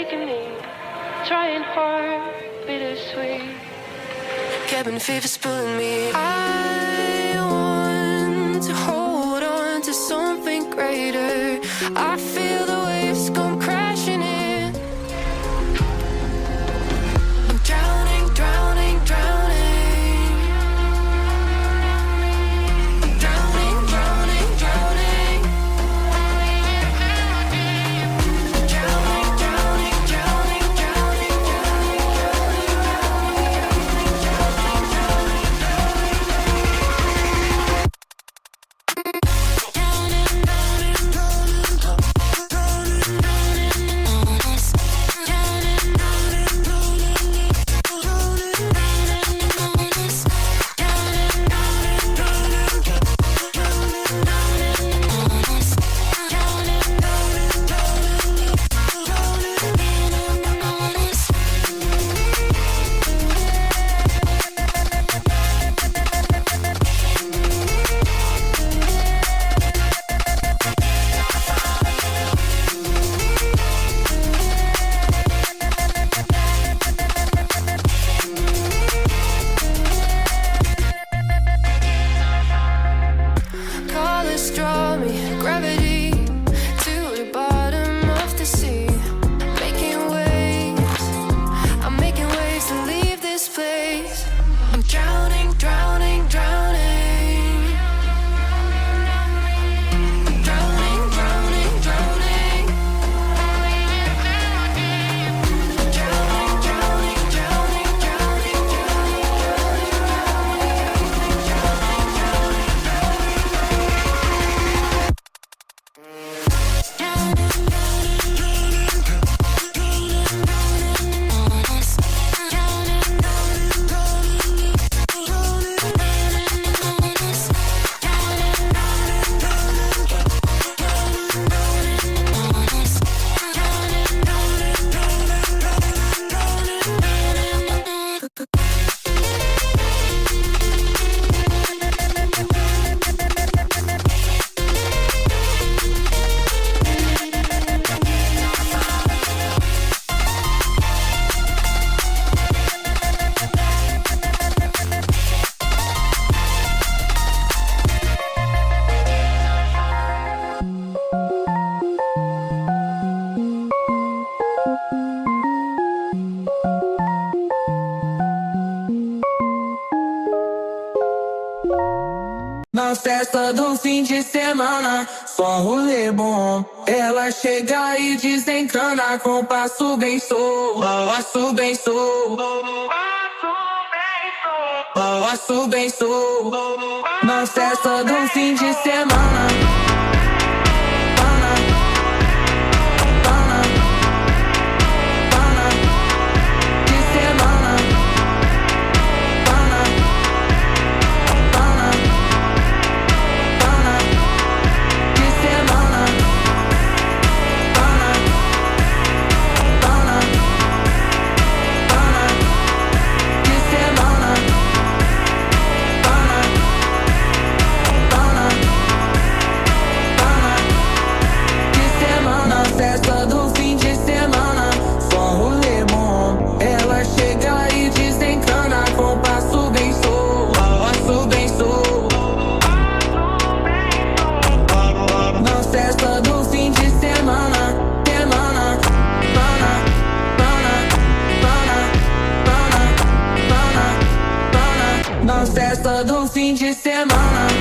agony, trying hard, bittersweet. Cabin fever's pulling me. I want to hold on to something greater. I feel the waves come crashing in. I'm drowning, drowning, drowning. Drowning, drowning, drowning. Drowning, drowning, drowning, drowning, colors draw me, gravity to the bottom of the sea. Making waves, I'm making waves to leave this place. I'm drowning, drowning, drowning. Drowning, drowning, drowning. Drowning, drowning, drowning, drowning, Na festa do fim de semana, só um rolê bom. Ela chega e desencana com passo bem solto, passo bem solto, passo bem solto. Na festa do fim de semana, de semana, de semana, de semana. Na festa do fim de semana, só um rolê bom. Ela chega e desencana com passo bem solto, passo bem solto. Na festa do fim de semana, semana, na festa do fim de semana.